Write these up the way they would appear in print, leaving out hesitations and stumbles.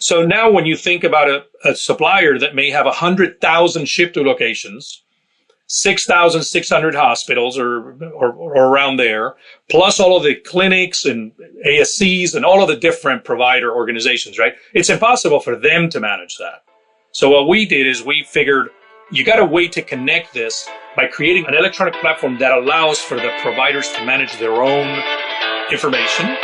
So now when you think about a supplier that may have 100,000 ship-to locations, 6,600 hospitals or around there, plus all of the clinics and ASCs and all of the different provider organizations, right? It's impossible for them to manage that. So what we did is we figured you got a way to connect this by creating an electronic platform that allows for the providers to manage their own information.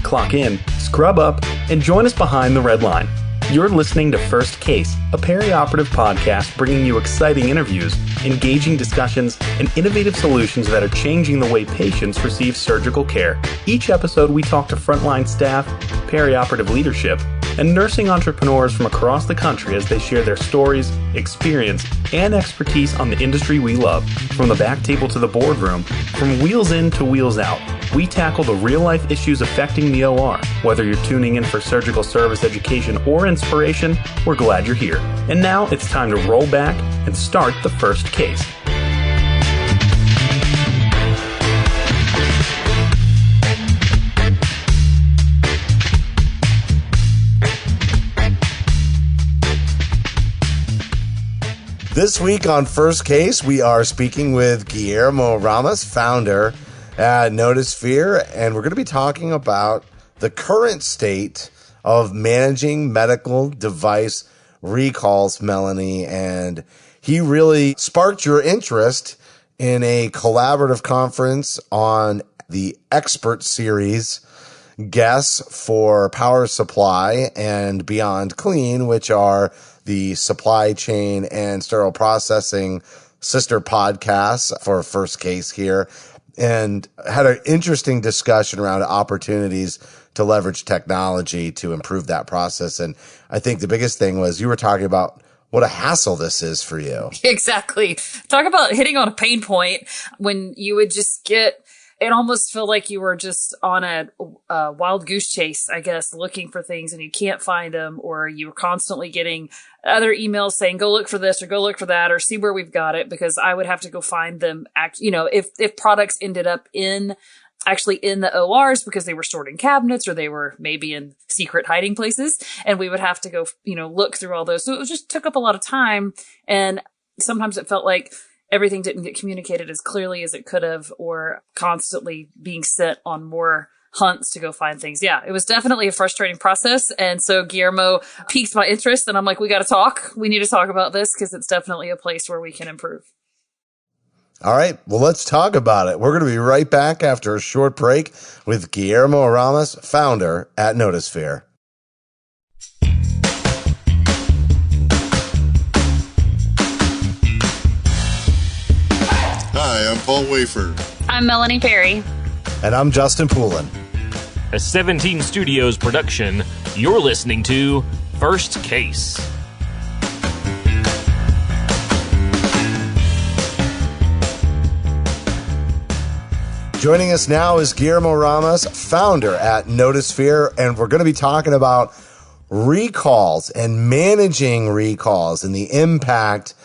Clock in, scrub up, and join us behind the red line. You're listening to First Case, a perioperative podcast bringing you exciting interviews, engaging discussions, and innovative solutions that are changing the way patients receive surgical care. Each episode, we talk to frontline staff, perioperative leadership, and nursing entrepreneurs from across the country as they share their stories, experience, and expertise on the industry we love. From the back table to the boardroom, from wheels in to wheels out, we tackle the real-life issues affecting the OR. Whether you're tuning in for surgical service education or inspiration, we're glad you're here. And now it's time to roll back and start the first case. This week on First Case, we are speaking with Guillermo Ramas, founder at Notisphere, and we're going to be talking about the current state of managing medical device recalls, Melanie. And he really sparked your interest in a collaborative conference on the expert series guests for Power Supply and Beyond Clean, which are the supply chain and sterile processing sister podcasts for First Case here, and had an interesting discussion around opportunities to leverage technology to improve that process. And I think the biggest thing was you were talking about what a hassle this is for you. Exactly. Talk about hitting on a pain point when you would just it almost felt like you were just on a wild goose chase, I guess, looking for things and you can't find them, or you were constantly getting other emails saying, go look for this or go look for that or see where we've got it, because I would have to go find them. If products ended up actually in the ORs because they were stored in cabinets or they were maybe in secret hiding places, and we would have to go, look through all those. So it just took up a lot of time. And sometimes it felt like everything didn't get communicated as clearly as it could have, or constantly being sent on more hunts to go find things. Yeah, it was definitely a frustrating process. And so Guillermo piqued my interest, and I'm like, we got to talk. We need to talk about this because it's definitely a place where we can improve. All right, well, let's talk about it. We're going to be right back after a short break with Guillermo Ramas, founder at Notisphere. Hi, I'm Paul Wafer. I'm Melanie Perry. And I'm Justin Poulin. A 17 Studios production, you're listening to First Case. Joining us now is Guillermo Ramas, founder at Notisphere, and we're going to be talking about recalls and managing recalls and the impact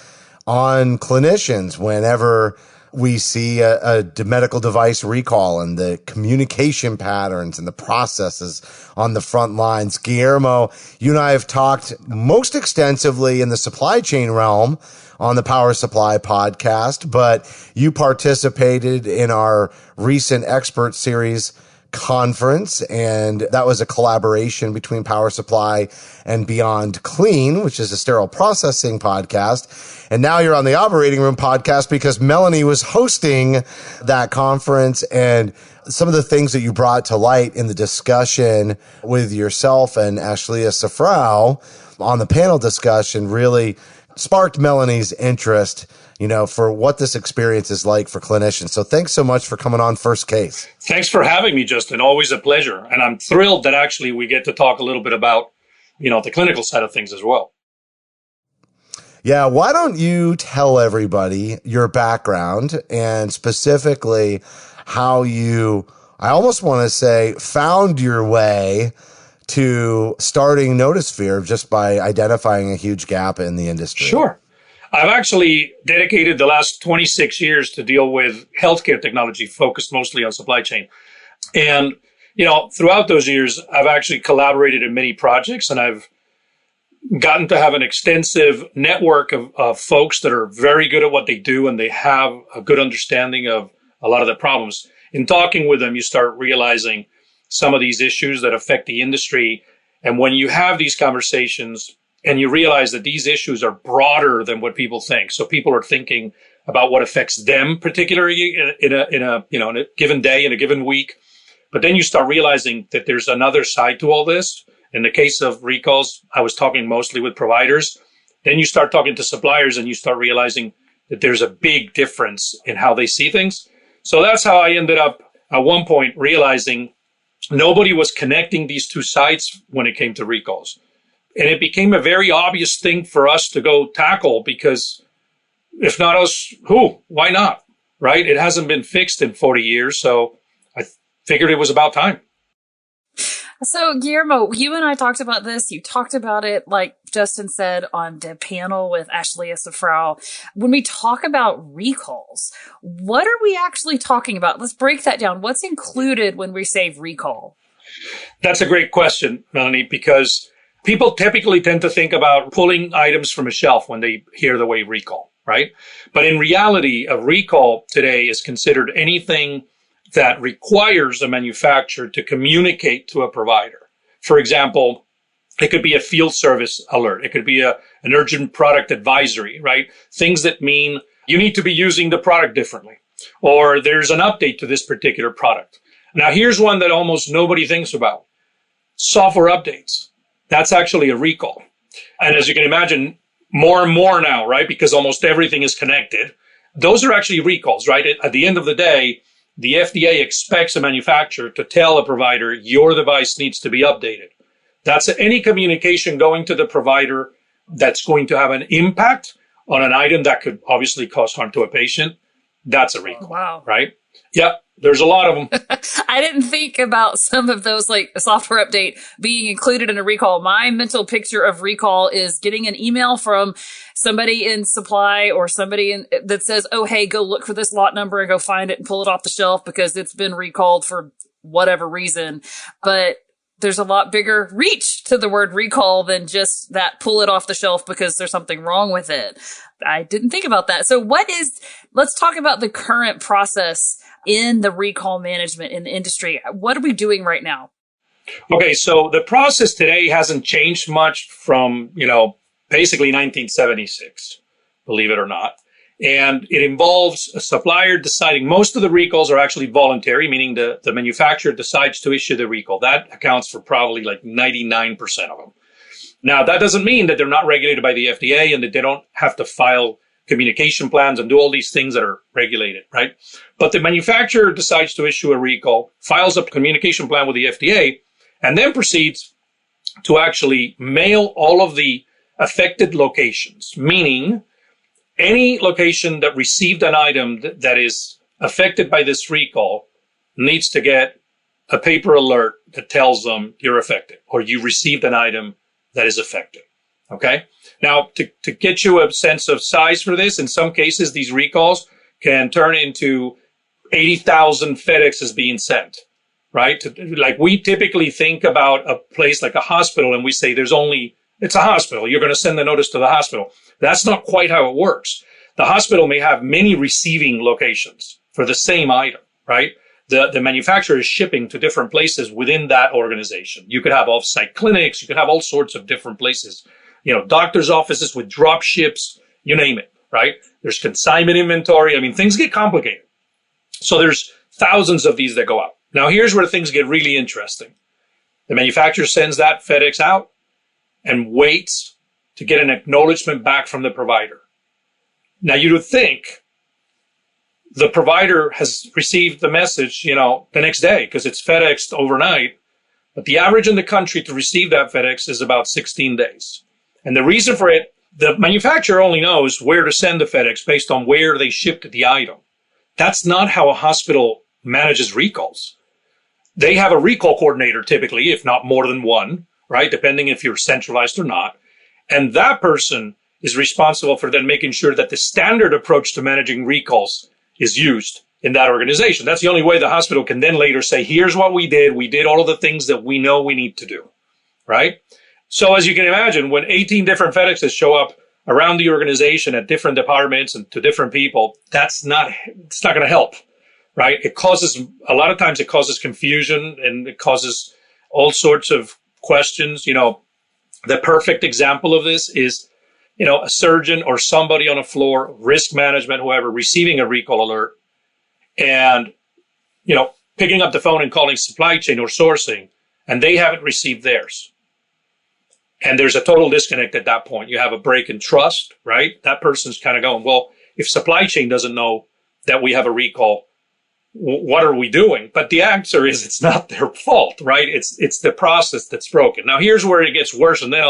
on clinicians whenever we see a medical device recall and the communication patterns and the processes on the front lines. Guillermo, you and I have talked most extensively in the supply chain realm on the Power Supply podcast, but you participated in our recent expert series conference, and that was a collaboration between Power Supply and Beyond Clean, which is a sterile processing podcast. And now you're on the Operating Room podcast because Melanie was hosting that conference, and some of the things that you brought to light in the discussion with yourself and Ashleigh Safrau on the panel discussion really sparked Melanie's interest, for what this experience is like for clinicians. So thanks so much for coming on First Case. Thanks for having me, Justin. Always a pleasure. And I'm thrilled that actually we get to talk a little bit about, the clinical side of things as well. Yeah. Why don't you tell everybody your background and specifically how you, I almost want to say, found your way to starting Notisphere just by identifying a huge gap in the industry? Sure. I've actually dedicated the last 26 years to deal with healthcare technology, focused mostly on supply chain. And, throughout those years, I've actually collaborated in many projects, and I've gotten to have an extensive network of folks that are very good at what they do, and they have a good understanding of a lot of the problems. In talking with them, you start realizing some of these issues that affect the industry. And when you have these conversations and you realize that these issues are broader than what people think. So people are thinking about what affects them, particularly in a given day, in a given week. But then you start realizing that there's another side to all this. In the case of recalls, I was talking mostly with providers. Then you start talking to suppliers and you start realizing that there's a big difference in how they see things. So that's how I ended up at one point realizing nobody was connecting these two sides when it came to recalls. And it became a very obvious thing for us to go tackle, because if not us, who? Why not? Right? It hasn't been fixed in 40 years. So I figured it was about time. So, Guillermo, you and I talked about this. You talked about it, like Justin said, on the panel with Ashley Esafrau. When we talk about recalls, what are we actually talking about? Let's break that down. What's included when we say recall? That's a great question, Melanie, because people typically tend to think about pulling items from a shelf when they hear the word recall, right? But in reality, a recall today is considered anything that requires a manufacturer to communicate to a provider. For example, it could be a field service alert. It could be an urgent product advisory, right? Things that mean you need to be using the product differently, or there's an update to this particular product. Now, here's one that almost nobody thinks about. Software updates. That's actually a recall. And as you can imagine, more and more now, right? Because almost everything is connected. Those are actually recalls, right? At the end of the day, the FDA expects a manufacturer to tell a provider your device needs to be updated. That's any communication going to the provider that's going to have an impact on an item that could obviously cause harm to a patient. That's a recall. Wow. Right? Yep. There's a lot of them. I didn't think about some of those, like a software update being included in a recall. My mental picture of recall is getting an email from somebody in supply or somebody that says, oh, hey, go look for this lot number and go find it and pull it off the shelf because it's been recalled for whatever reason. But there's a lot bigger reach to the word recall than just that pull it off the shelf because there's something wrong with it. I didn't think about that. So let's talk about the current process in the recall management in the industry. What are we doing right now? Okay, so the process today hasn't changed much from, basically 1976, believe it or not. And it involves a supplier deciding. Most of the recalls are actually voluntary, meaning the manufacturer decides to issue the recall. That accounts for probably like 99% of them. Now, that doesn't mean that they're not regulated by the FDA and that they don't have to file communication plans and do all these things that are regulated, right? But the manufacturer decides to issue a recall, files a communication plan with the FDA, and then proceeds to actually mail all of the affected locations, meaning any location that received an item that is affected by this recall needs to get a paper alert that tells them you're affected or you received an item that is affected. Okay. Now, to get you a sense of size for this, in some cases, these recalls can turn into 80,000 FedExes being sent, right? Like we typically think about a place like a hospital and we say it's a hospital. You're going to send the notice to the hospital. That's not quite how it works. The hospital may have many receiving locations for the same item, right? The manufacturer is shipping to different places within that organization. You could have off-site clinics. You could have all sorts of different places. Doctors' offices with drop ships, you name it, right? There's consignment inventory. I mean, things get complicated. So there's thousands of these that go out. Now, here's where things get really interesting. The manufacturer sends that FedEx out and waits to get an acknowledgement back from the provider. Now, you would think the provider has received the message, the next day because it's FedExed overnight. But the average in the country to receive that FedEx is about 16 days. And the reason for it, the manufacturer only knows where to send the FedEx based on where they shipped the item. That's not how a hospital manages recalls. They have a recall coordinator typically, if not more than one, right? Depending if you're centralized or not. And that person is responsible for then making sure that the standard approach to managing recalls is used in that organization. That's the only way the hospital can then later say, here's what we did. We did all of the things that we know we need to do, right? So as you can imagine, when 18 different FedExes show up around the organization at different departments and to different people, it's not going to help, right? A lot of times it causes confusion and it causes all sorts of questions. The perfect example of this is, a surgeon or somebody on a floor, risk management, whoever, receiving a recall alert and, picking up the phone and calling supply chain or sourcing, and they haven't received theirs. And there's a total disconnect at that point. You have a break in trust, right? That person's kind of going, well, if supply chain doesn't know that we have a recall, what are we doing? But the answer is it's not their fault, right? It's the process that's broken. Now, here's where it gets worse, and then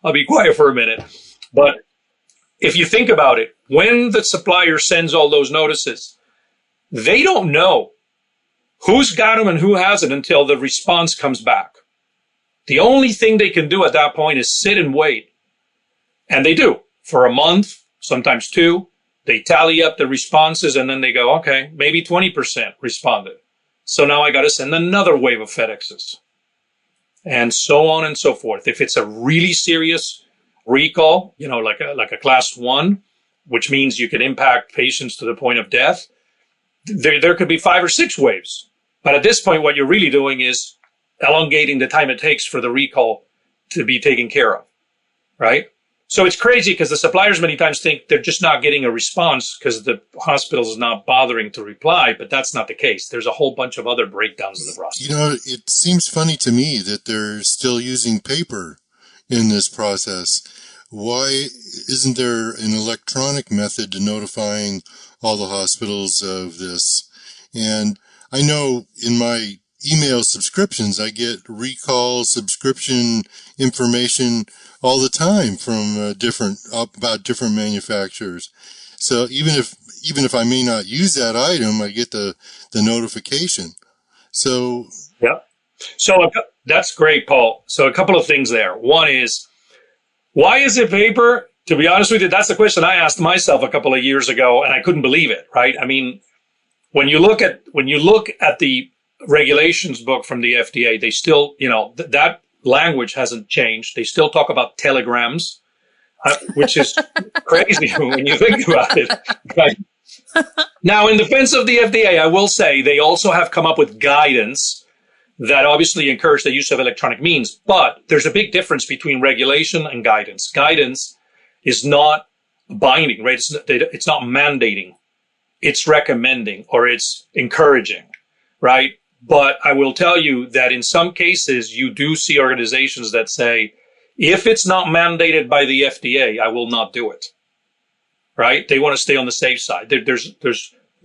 I'll be quiet for a minute. But if you think about it, when the supplier sends all those notices, they don't know who's got them and who hasn't until the response comes back. The only thing they can do at that point is sit and wait. And they do for a month, sometimes 2. They tally up the responses and then they go, okay, maybe 20% responded. So now I got to send another wave of FedExes and so on and so forth. If it's a really serious recall, like a class 1, which means you can impact patients to the point of death, there could be 5 or 6 waves. But at this point, what you're really doing is elongating the time it takes for the recall to be taken care of, right? So it's crazy because the suppliers many times think they're just not getting a response because the hospital is not bothering to reply, but that's not the case. There's a whole bunch of other breakdowns in the process. It seems funny to me that they're still using paper in this process. Why isn't there an electronic method to notifying all the hospitals of this? And I know in my email subscriptions, I get recall subscription information all the time from about different manufacturers. So even if I may not use that item, I get the notification. So yeah. So that's great, Paul. So a couple of things there. One is, why is it paper? To be honest with you, that's the question I asked myself a couple of years ago, and I couldn't believe it, right? I mean, when you look at the regulations book from the FDA, they still, that language hasn't changed. They still talk about telegrams, which is crazy when you think about it. Right? Now, in defense of the FDA, I will say they also have come up with guidance that obviously encourage the use of electronic means. But there's a big difference between regulation and guidance. Guidance is not binding, right? It's not mandating. It's recommending or it's encouraging, right? But I will tell you that in some cases, you do see organizations that say, if it's not mandated by the FDA, I will not do it, right? They want to stay on the safe side. There's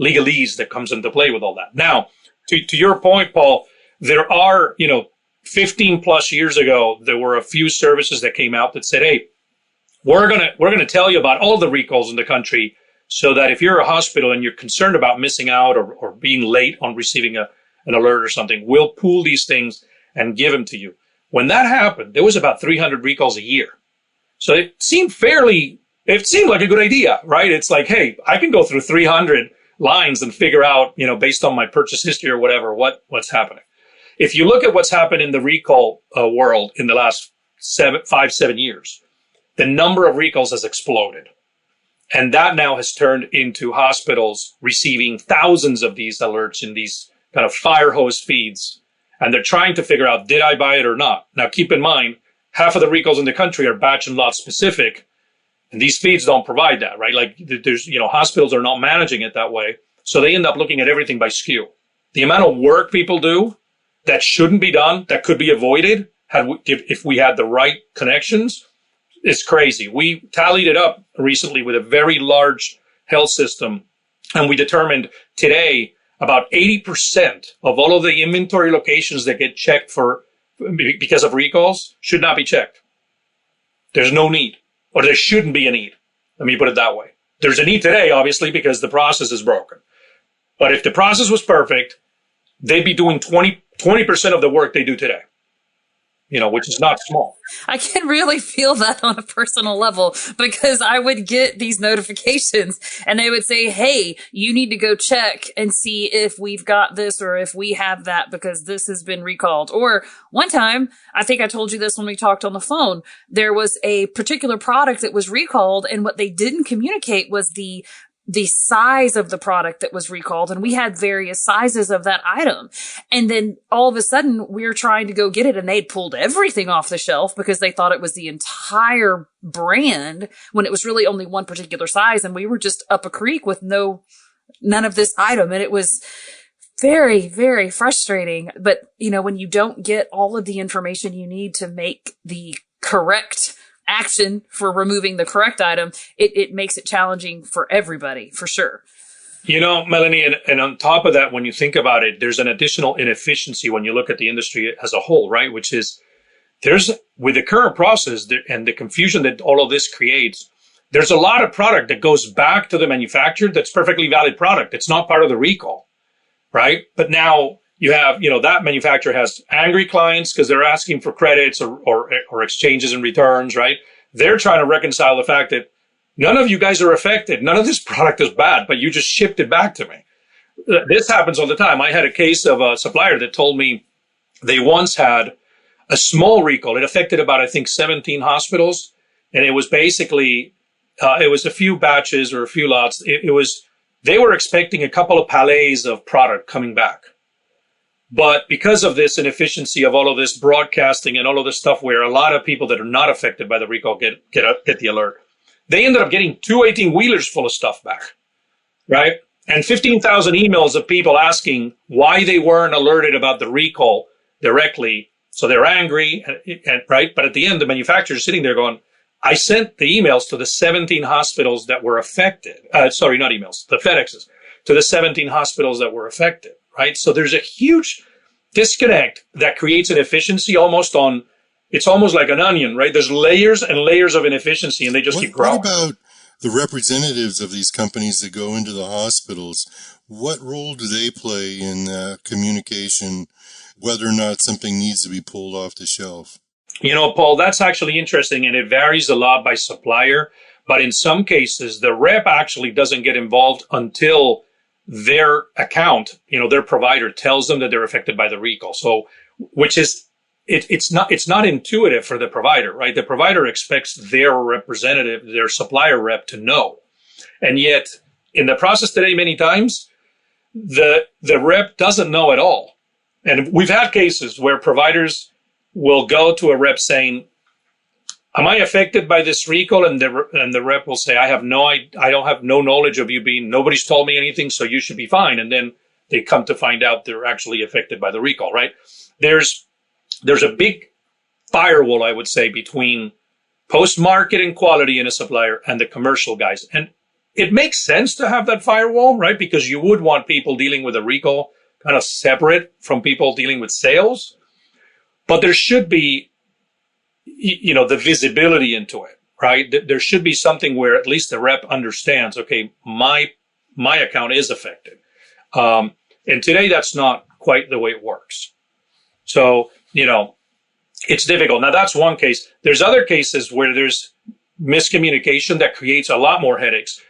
legalese that comes into play with all that. Now, to your point, Paul, there are, 15 plus years ago, there were a few services that came out that said, hey, we're going to tell you about all the recalls in the country so that if you're a hospital and you're concerned about missing out or being late on receiving an alert or something, we'll pool these things and give them to you. When that happened, there was about 300 recalls a year. So it seemed like a good idea, right? It's like, hey, I can go through 300 lines and figure out, based on my purchase history or whatever, what's happening. If you look at what's happened in the recall world in the last 7 years, the number of recalls has exploded. And that now has turned into hospitals receiving thousands of these alerts in these kind of fire hose feeds. And they're trying to figure out, did I buy it or not? Now, keep in mind, half of the recalls in the country are batch and lot specific. And these feeds don't provide that, right? Like there's, hospitals are not managing it that way. So they end up looking at everything by SKU. The amount of work people do that shouldn't be done, that could be avoided if we had the right connections, is crazy. We tallied it up recently with a very large health system, and we determined today about 80% of all of the inventory locations that get checked because of recalls should not be checked. There's no need, or there shouldn't be a need. Let me put it that way. There's a need today, obviously, because the process is broken. But if the process was perfect, they'd be doing 20% of the work they do today. which is not small. I can really feel that on a personal level, because I would get these notifications and they would say, hey, you need to go check and see if we've got this or if we have that because this has been recalled. Or one time, I think I told you this when we talked on the phone, there was a particular product that was recalled, and what they didn't communicate was the size of the product that was recalled, and we had various sizes of that item. And then all of a sudden we're trying to go get it, and they'd pulled everything off the shelf because they thought it was the entire brand when it was really only one particular size. And we were just up a creek with none of this item. And it was very, very frustrating. But, when you don't get all of the information you need to make the correct action for removing the correct item, it makes it challenging for everybody, for sure. Melanie, and on top of that, when you think about it, there's an additional inefficiency when you look at the industry as a whole, right? Which is with the current process and the confusion that all of this creates, there's a lot of product that goes back to the manufacturer that's perfectly valid product. It's not part of the recall, right? But now you have, that manufacturer has angry clients because they're asking for credits or exchanges and returns, right? They're trying to reconcile the fact that none of you guys are affected. None of this product is bad, but you just shipped it back to me. This happens all the time. I had a case of a supplier that told me they once had a small recall. It affected about, I think, 17 hospitals. And it was basically, it was a few batches or a few lots. They were expecting a couple of pallets of product coming back. But because of this inefficiency of all of this broadcasting and all of this stuff where a lot of people that are not affected by the recall get the alert, they ended up getting 2 18-wheelers full of stuff back, right? And 15,000 emails of people asking why they weren't alerted about the recall directly. So they're angry, and right? But at the end, the manufacturer is sitting there going, I sent the emails to the 17 hospitals that were affected. Sorry, not emails, the FedExes, to the 17 hospitals that were affected. Right. So there's a huge disconnect that creates an efficiency it's almost like an onion, right? There's layers and layers of inefficiency, and they just keep growing. What about the representatives of these companies that go into the hospitals? What role do they play in communication, whether or not something needs to be pulled off the shelf? Paul, that's actually interesting, and it varies a lot by supplier. But in some cases, the rep actually doesn't get involved until their account, their provider tells them that they're affected by the recall. So, which is, it's not intuitive for the provider, right? The provider expects their representative, their supplier rep to know. And yet in the process today, many times the rep doesn't know at all. And we've had cases where providers will go to a rep saying, am I affected by this recall? And the rep will say, I don't have no knowledge of nobody's told me anything, so you should be fine. And then they come to find out they're actually affected by the recall, right? There's a big firewall, I would say, between post-market and quality in a supplier and the commercial guys. And it makes sense to have that firewall, right? Because you would want people dealing with a recall kind of separate from people dealing with sales. But there should be the visibility into it, right? There should be something where at least the rep understands, okay, my account is affected. And today that's not quite the way it works. So, it's difficult. Now that's one case. There's other cases where there's miscommunication that creates a lot more headaches.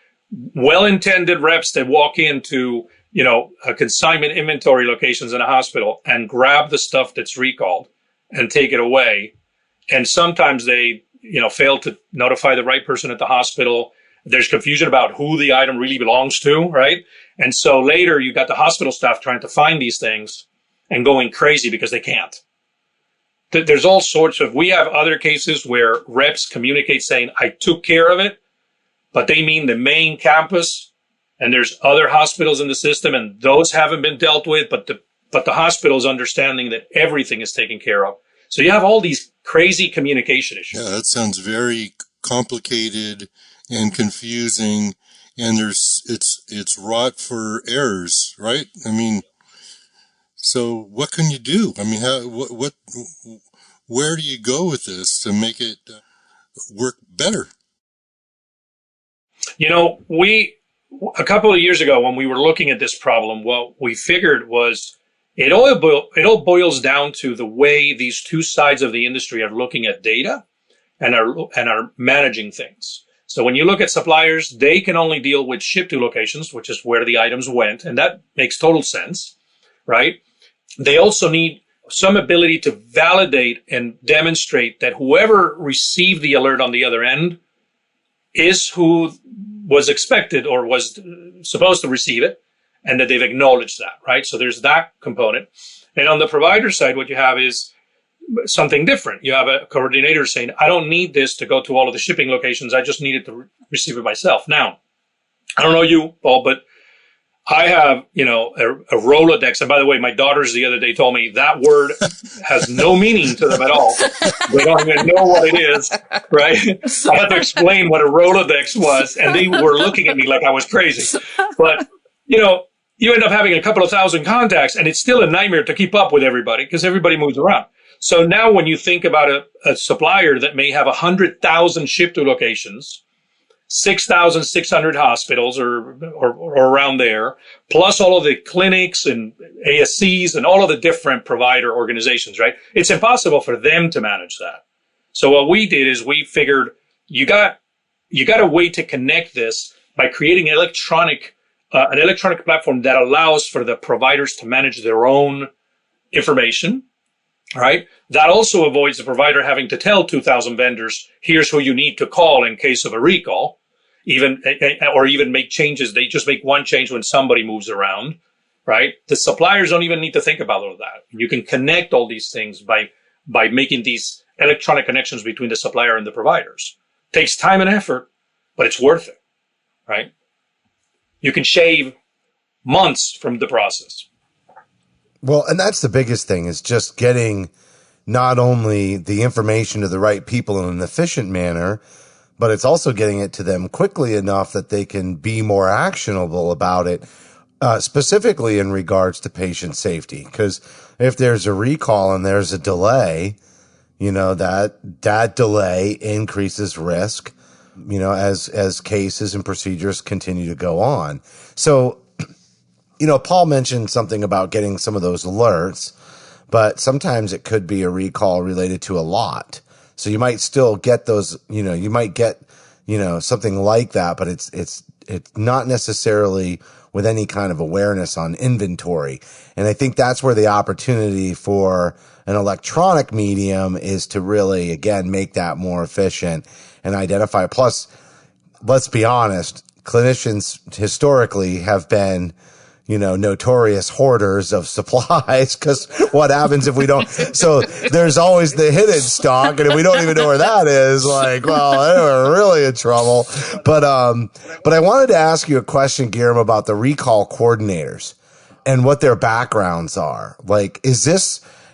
Well-intended reps that walk into, a consignment inventory locations in a hospital and grab the stuff that's recalled and take it away. And sometimes they, fail to notify the right person at the hospital. There's confusion about who the item really belongs to, right? And so later you got the hospital staff trying to find these things and going crazy because they can't. There's all sorts of, we have other cases where reps communicate saying, I took care of it, but they mean the main campus, and there's other hospitals in the system, and those haven't been dealt with, but the hospital's understanding that everything is taken care of. So you have all these crazy communication issues. Yeah, that sounds very complicated and confusing, and it's wrought for errors, right? I mean, so what can you do? I mean, where do you go with this to make it work better? A couple of years ago when we were looking at this problem, what we figured was, It all boils down to the way these two sides of the industry are looking at data and are managing things. So when you look at suppliers, they can only deal with ship to locations, which is where the items went. And that makes total sense, right? They also need some ability to validate and demonstrate that whoever received the alert on the other end is who was expected or was supposed to receive it, and that they've acknowledged that, right? So there's that component. And on the provider side, what you have is something different. You have a coordinator saying, I don't need this to go to all of the shipping locations. I just need it to receive it myself. Now, I don't know you, Paul, but I have, a Rolodex. And by the way, my daughters the other day told me that word has no meaning to them at all. They don't even know what it is, right? I had to explain what a Rolodex was, and they were looking at me like I was crazy. But, you end up having a couple of thousand contacts, and it's still a nightmare to keep up with everybody because everybody moves around. So now when you think about a supplier that may have 100,000 ship to locations, 6,600 hospitals or around there, plus all of the clinics and ASCs and all of the different provider organizations, right? It's impossible for them to manage that. So what we did is we figured you got a way to connect this by creating an electronic platform that allows for the providers to manage their own information. Right. That also avoids the provider having to tell 2,000 vendors, here's who you need to call in case of a recall, even make changes. They just make one change when somebody moves around. Right. The suppliers don't even need to think about all of that. You can connect all these things by making these electronic connections between the supplier and the providers. Takes time and effort, but it's worth it. Right. You can shave months from the process. Well, and that's the biggest thing is just getting not only the information to the right people in an efficient manner, but it's also getting it to them quickly enough that they can be more actionable about it, specifically in regards to patient safety. Because if there's a recall and there's a delay, that delay increases risk, as cases and procedures continue to go on. So, Paul mentioned something about getting some of those alerts, but sometimes it could be a recall related to a lot. So you might still get those, you might get, something like that, but it's not necessarily with any kind of awareness on inventory. And I think that's where the opportunity for an electronic medium is to really, again, make that more efficient and identify. Plus, let's be honest, clinicians historically have been, notorious hoarders of supplies, because what happens if we don't? So there's always the hidden stock, and if we don't even know where that is, we're really in trouble. But I wanted to ask you a question, Guillermo, about the recall coordinators and what their backgrounds are.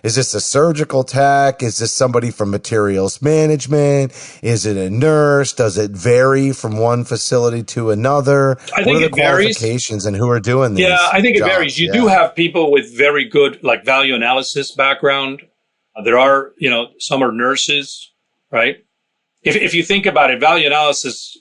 Is this a surgical tech? Is this somebody from materials management? Is it a nurse? Does it vary from one facility to another? I think it varies. Qualifications and who are doing these? Yeah, I think it jobs? varies. You do have people with very good value analysis background. There are, some are nurses, right? If you think about it, value analysis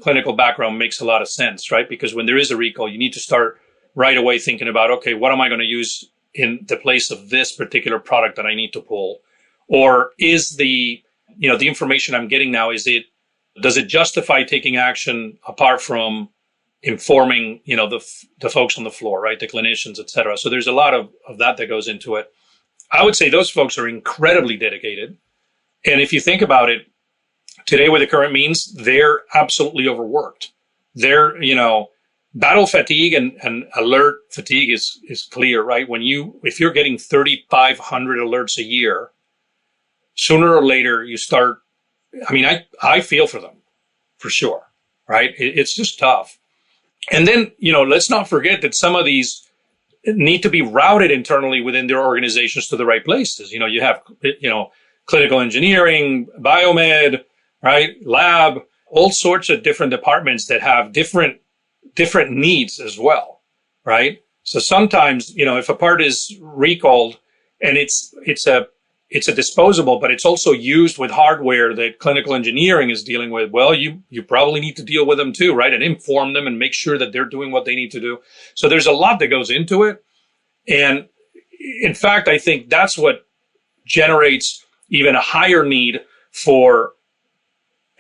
clinical background makes a lot of sense, right? Because when there is a recall, you need to start right away thinking about, okay, what am I going to use in the place of this particular product that I need to pull? Or is the information I'm getting now, does it justify taking action apart from informing, the folks on the floor, right? The clinicians, et cetera. So there's a lot of that goes into it. I would say those folks are incredibly dedicated. And if you think about it, today with the current means, they're absolutely overworked. They're, battle fatigue and alert fatigue is clear, right? If you're getting 3,500 alerts a year, sooner or later you start, I feel for them for sure, right? It's just tough. And then, let's not forget that some of these need to be routed internally within their organizations to the right places. You have, clinical engineering, biomed, right? Lab, all sorts of different departments that have different needs as well, right? So sometimes, if a part is recalled and it's a disposable, but it's also used with hardware that clinical engineering is dealing with, well, you probably need to deal with them too, right? And inform them and make sure that they're doing what they need to do. So there's a lot that goes into it. And in fact, I think that's what generates even a higher need for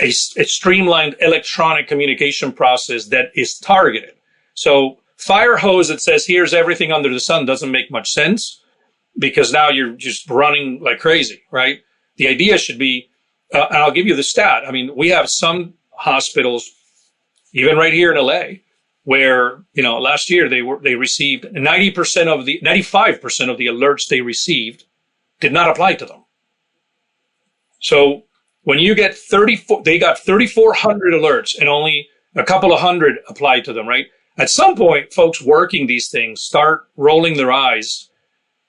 a streamlined electronic communication process that is targeted. So fire hose that says, here's everything under the sun doesn't make much sense because now you're just running like crazy, right? The idea should be, and I'll give you the stat. I mean, we have some hospitals, even right here in LA, where, last year they received 95% of the alerts they received did not apply to them. So when you get they got 3,400 alerts and only a couple of hundred applied to them, right? At some point, folks working these things start rolling their eyes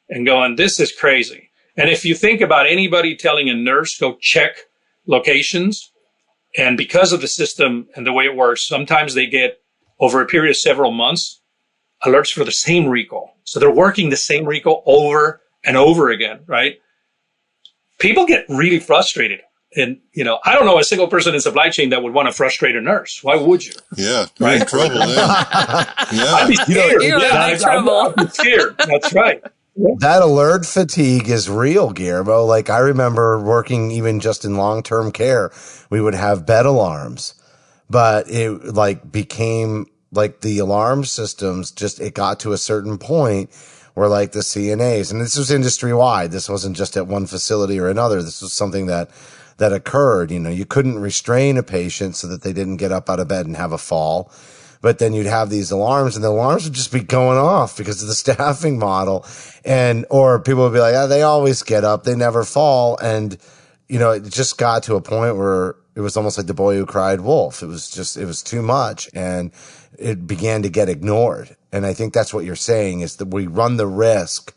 and going, this is crazy. And if you think about anybody telling a nurse, go check locations, and because of the system and the way it works, sometimes they get, over a period of several months, alerts for the same recall. So they're working the same recall over and over again, right? People get really frustrated. And, I don't know a single person in supply chain that would want to frustrate a nurse. Why would you? Yeah, right? In trouble then. Yeah. I'd be scared. I'd be scared. That's right. That alert fatigue is real, Guillermo. Like, I remember working even just in long-term care, we would have bed alarms, but it became like the alarm systems it got to a certain point where like the CNAs, and this was industry wide. This wasn't just at one facility or another. This was something that occurred. You couldn't restrain a patient so that they didn't get up out of bed and have a fall. But then you'd have these alarms, and the alarms would just be going off because of the staffing model. Or people would be like, they always get up. They never fall. And, it just got to a point where it was almost like the boy who cried wolf. It was too much, and it began to get ignored. And I think that's what you're saying, is that we run the risk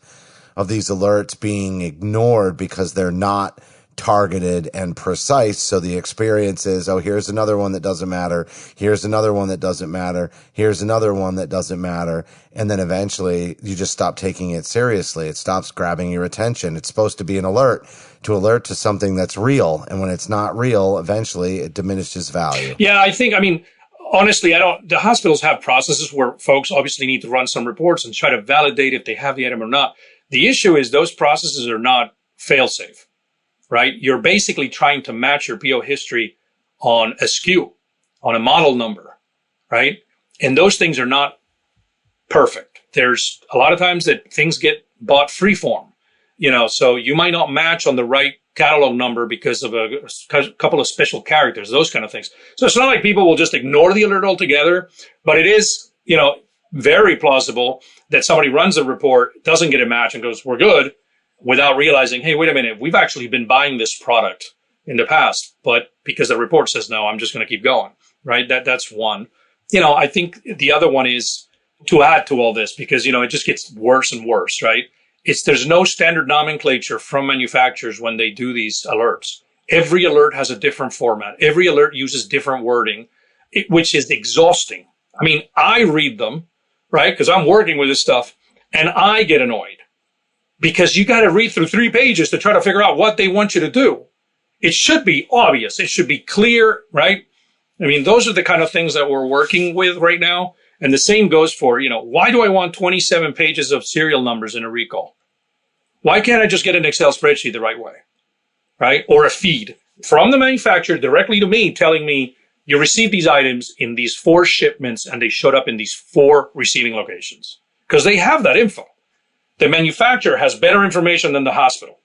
of these alerts being ignored because they're not targeted and precise. So the experience is, here's another one that doesn't matter. Here's another one that doesn't matter. Here's another one that doesn't matter. And then eventually you just stop taking it seriously. It stops grabbing your attention. It's supposed to be an alert to something that's real. And when it's not real, eventually it diminishes value. Yeah, honestly, the hospitals have processes where folks obviously need to run some reports and try to validate if they have the item or not. The issue is those processes are not fail-safe. Right? You're basically trying to match your PO history on a SKU, on a model number, right? And those things are not perfect. There's a lot of times that things get bought freeform, so you might not match on the right catalog number because of a couple of special characters, those kind of things. So it's not like people will just ignore the alert altogether, but it is, very plausible that somebody runs a report, doesn't get a match and goes, we're good, without realizing, hey, wait a minute, we've actually been buying this product in the past, but because the report says no, I'm just going to keep going, right? That's one. I think the other one is to add to all this, because, it just gets worse and worse, right? There's no standard nomenclature from manufacturers when they do these alerts. Every alert has a different format. Every alert uses different wording, which is exhausting. I mean, I read them, right? Because I'm working with this stuff, and I get annoyed. Because you got to read through 3 pages to try to figure out what they want you to do. It should be obvious. It should be clear, right? I mean, those are the kind of things that we're working with right now. And the same goes for, why do I want 27 pages of serial numbers in a recall? Why can't I just get an Excel spreadsheet the right way, right? Or a feed from the manufacturer directly to me telling me you received these items in these 4 shipments and they showed up in these 4 receiving locations. Because they have that info. The manufacturer has better information than the hospital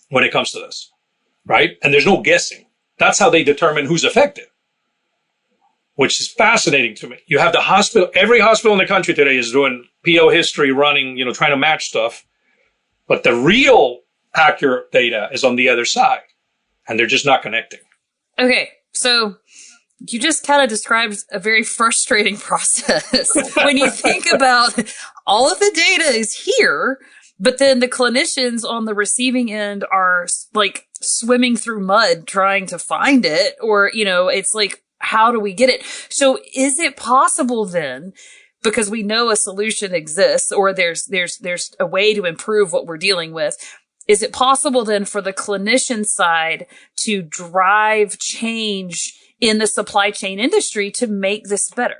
when it comes to this, right? And there's no guessing. That's how they determine who's affected, which is fascinating to me. You have the hospital, every hospital in the country today is doing PO history, running, trying to match stuff. But the real accurate data is on the other side, and they're just not connecting. Okay, so you just kind of described a very frustrating process when you think about all of the data is here, but then the clinicians on the receiving end are like swimming through mud trying to find it, or, it's like, how do we get it? So is it possible then, because we know a solution exists, or there's a way to improve what we're dealing with, is it possible then for the clinician side to drive change in the supply chain industry to make this better?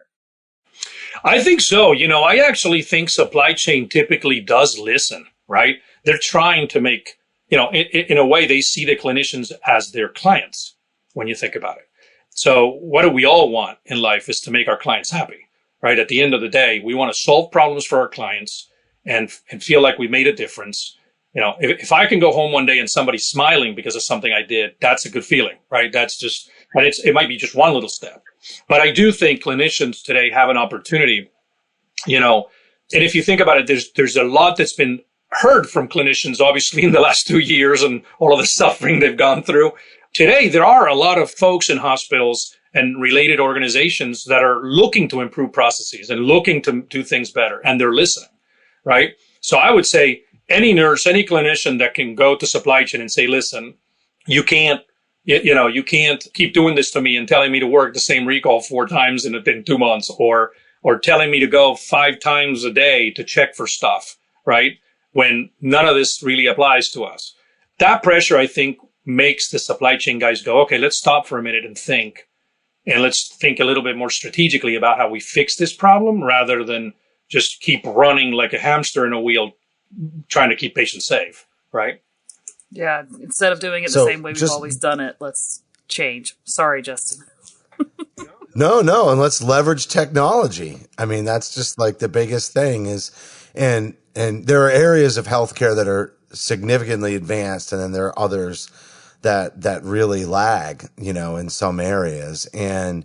I think so. I actually think supply chain typically does listen, right? They're trying to make, in a way, they see the clinicians as their clients when you think about it. So what do we all want in life is to make our clients happy, right? At the end of the day, we want to solve problems for our clients and feel like we made a difference. If I can go home one day and somebody's smiling because of something I did, that's a good feeling, right? That's just, and it might be just one little step. But I do think clinicians today have an opportunity, and if you think about it, there's a lot that's been heard from clinicians, obviously, in the last 2 years and all of the suffering they've gone through. Today, there are a lot of folks in hospitals and related organizations that are looking to improve processes and looking to do things better, and they're listening, right? So I would say any nurse, any clinician that can go to supply chain and say, listen, you can't keep doing this to me and telling me to work the same recall 4 times in 2 months, or telling me to go 5 times a day to check for stuff, right? When none of this really applies to us. That pressure, I think, makes the supply chain guys go, okay, let's stop for a minute and think. And let's think a little bit more strategically about how we fix this problem rather than just keep running like a hamster in a wheel, trying to keep patients safe, right? Yeah, instead of doing it the same way we've always done it, let's change. Sorry, Justin. No, and let's leverage technology. I mean, that's just like the biggest thing is, and there are areas of healthcare that are significantly advanced, and then there are others that really lag, in some areas. And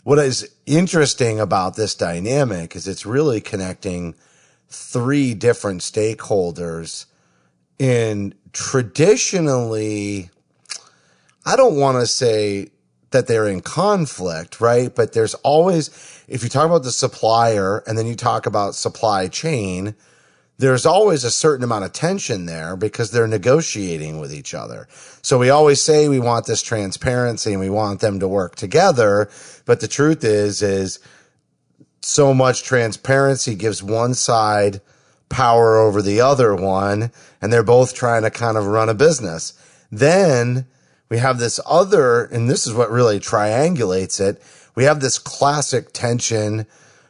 what is interesting about this dynamic is it's really connecting 3 different stakeholders in traditionally, I don't want to say that they're in conflict, right? But there's always, if you talk about the supplier and then you talk about supply chain, there's always a certain amount of tension there because they're negotiating with each other. So we always say we want this transparency and we want them to work together. But the truth is so much transparency gives one side power over the other one, and they're both trying to kind of run a business. Then we have this other, and this is what really triangulates it. We have this classic tension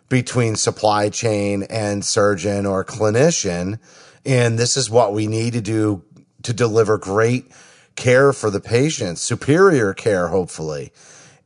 between supply chain and surgeon or clinician. And this is what we need to do to deliver great care for the patient, superior care, hopefully.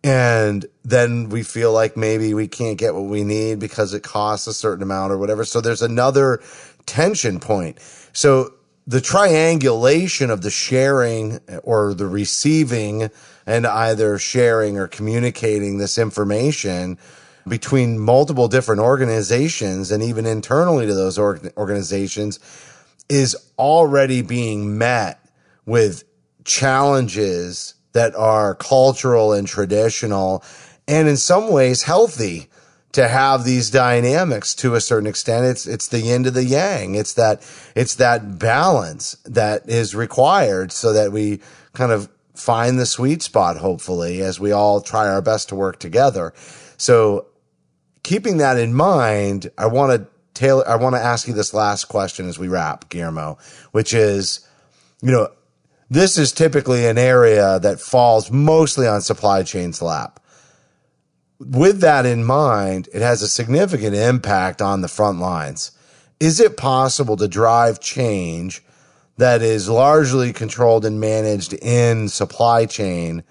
And then we feel like maybe we can't get what we need because it costs a certain amount or whatever. So there's another tension point. So the triangulation of the sharing or the receiving and either sharing or communicating this information between multiple different organizations and even internally to those organizations is already being met with challenges that are cultural and traditional, and in some ways healthy to have these dynamics to a certain extent. It's the yin to the yang. It's that balance that is required so that we kind of find the sweet spot, hopefully, as we all try our best to work together. So keeping that in mind, I want to ask you this last question as we wrap, Guillermo, which is, this is typically an area that falls mostly on supply chain's lap. With that in mind, it has a significant impact on the front lines. Is it possible to drive change that is largely controlled and managed in supply chain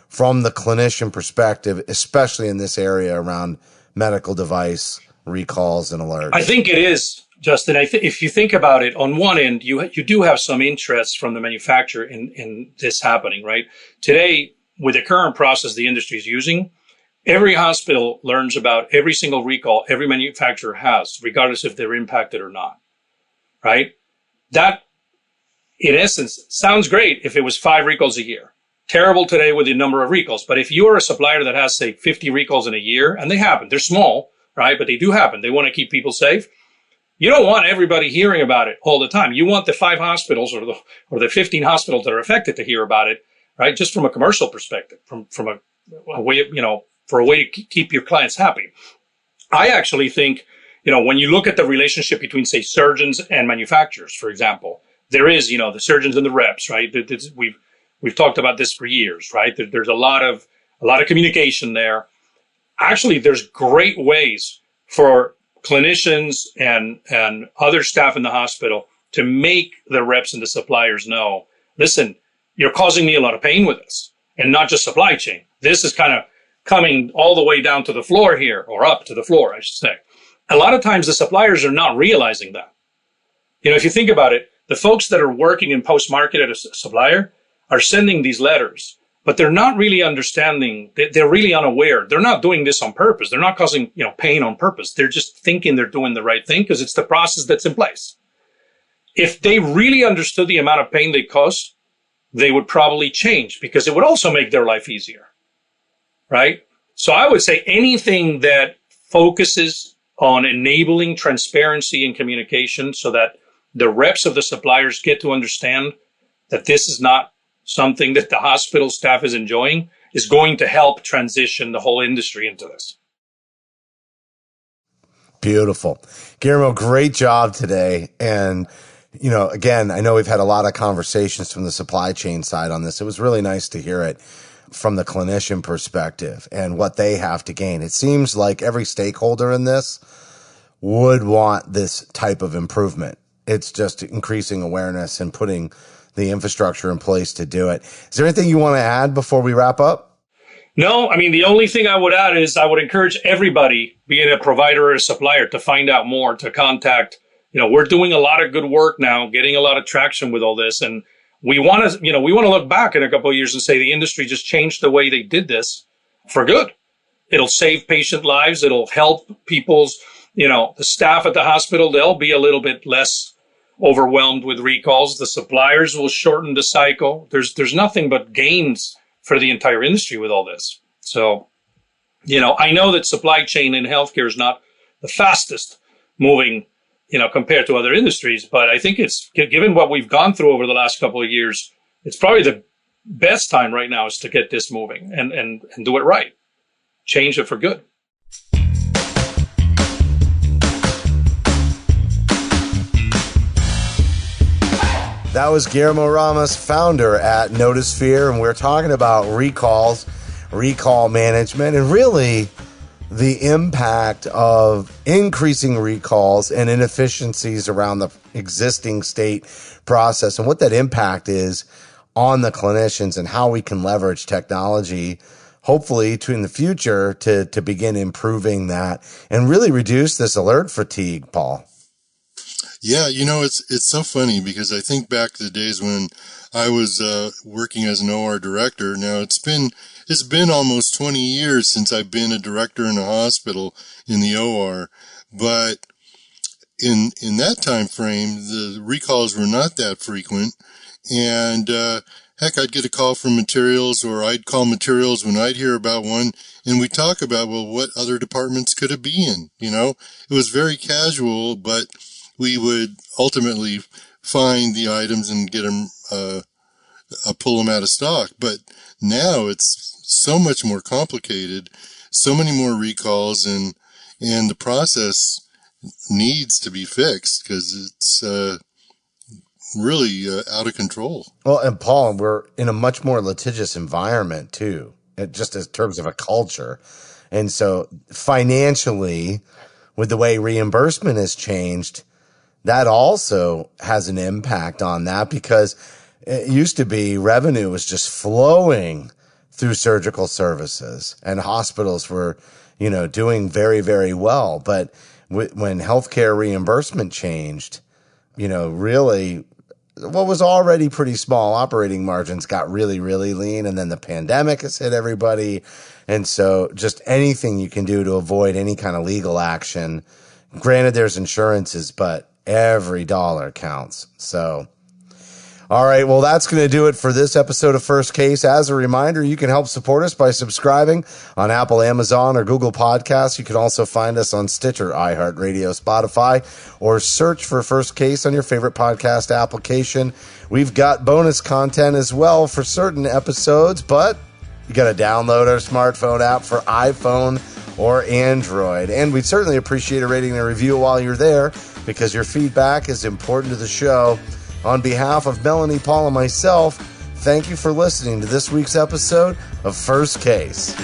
from the clinician perspective, especially in this area around medical device recalls and alerts? I think it is, Justin. If you think about it, on one end, you do have some interest from the manufacturer in this happening, right? Today, with the current process the industry is using, every hospital learns about every single recall every manufacturer has, regardless if they're impacted or not, right? That, in essence, sounds great if it was 5 recalls a year. Terrible today with the number of recalls. But if you're a supplier that has, say, 50 recalls in a year, and they happen, they're small, right? But they do happen. They want to keep people safe. You don't want everybody hearing about it all the time. You want the 5 hospitals or the 15 hospitals that are affected to hear about it, right? Just from a commercial perspective, from a way, for a way to keep your clients happy. I actually think, when you look at the relationship between, say, surgeons and manufacturers, for example, there is, the surgeons and the reps, right? We've talked about this for years, right? There's a lot of communication there. Actually, there's great ways for clinicians and other staff in the hospital to make the reps and the suppliers know, listen, you're causing me a lot of pain with this, and not just supply chain. This is kind of coming all the way down to the floor here, or up to the floor, I should say. A lot of times the suppliers are not realizing that. If you think about it, the folks that are working in post-market at a supplier are sending these letters, but they're not really understanding. They're really unaware. They're not doing this on purpose. They're not causing, pain on purpose. They're just thinking they're doing the right thing because it's the process that's in place. If they really understood the amount of pain they cause, they would probably change, because it would also make their life easier, right? So I would say anything that focuses on enabling transparency and communication so that the reps of the suppliers get to understand that this is not something that the hospital staff is enjoying is going to help transition the whole industry into this. Beautiful. Guillermo, great job today. And, again, I know we've had a lot of conversations from the supply chain side on this. It was really nice to hear it from the clinician perspective and what they have to gain. It seems like every stakeholder in this would want this type of improvement. It's just increasing awareness and putting the infrastructure in place to do it. Is there anything you want to add before we wrap up? No, the only thing I would add is I would encourage everybody, being a provider or a supplier, to find out more, to contact. We're doing a lot of good work now, getting a lot of traction with all this. And we want to look back in a couple of years and say the industry just changed the way they did this for good. It'll save patient lives. It'll help people's, the staff at the hospital. They'll be a little bit less overwhelmed with recalls. The suppliers will shorten the cycle. There's nothing but gains for the entire industry with all this. So, I know that supply chain in healthcare is not the fastest moving, compared to other industries, but I think it's, given what we've gone through over the last couple of years, it's probably the best time right now is to get this moving and do it right. Change it for good. That was Guillermo Ramas, founder at Notisphere, and we're talking about recalls, recall management, and really the impact of increasing recalls and inefficiencies around the existing state process and what that impact is on the clinicians and how we can leverage technology, hopefully in the future to begin improving that and really reduce this alert fatigue, Paul. Yeah, it's so funny because I think back to the days when I was working as an OR director. Now it's been almost 20 years since I've been a director in a hospital in the OR, but in that time frame, the recalls were not that frequent, and heck, I'd get a call from materials, or I'd call materials when I'd hear about one, and we talk about, well, what other departments could it be in? It was very casual, but we would ultimately find the items and get them, pull them out of stock. But now it's so much more complicated, so many more recalls, and the process needs to be fixed because it's really out of control. Well, and Paul, we're in a much more litigious environment too, just in terms of a culture. And so financially, with the way reimbursement has changed, that also has an impact on that, because it used to be revenue was just flowing through surgical services and hospitals were, doing very, very well. But when healthcare reimbursement changed, really what was already pretty small operating margins got really, really lean. And then the pandemic has hit everybody. And so just anything you can do to avoid any kind of legal action. Granted, there's insurances, but every dollar counts. So, all right. Well, that's going to do it for this episode of First Case. As a reminder, you can help support us by subscribing on Apple, Amazon, or Google Podcasts. You can also find us on Stitcher, iHeartRadio, Spotify, or search for First Case on your favorite podcast application. We've got bonus content as well for certain episodes, but you got to download our smartphone app for iPhone or Android. And we'd certainly appreciate a rating and a review while you're there, because your feedback is important to the show. On behalf of Melanie, Paul, and myself, thank you for listening to this week's episode of First Case.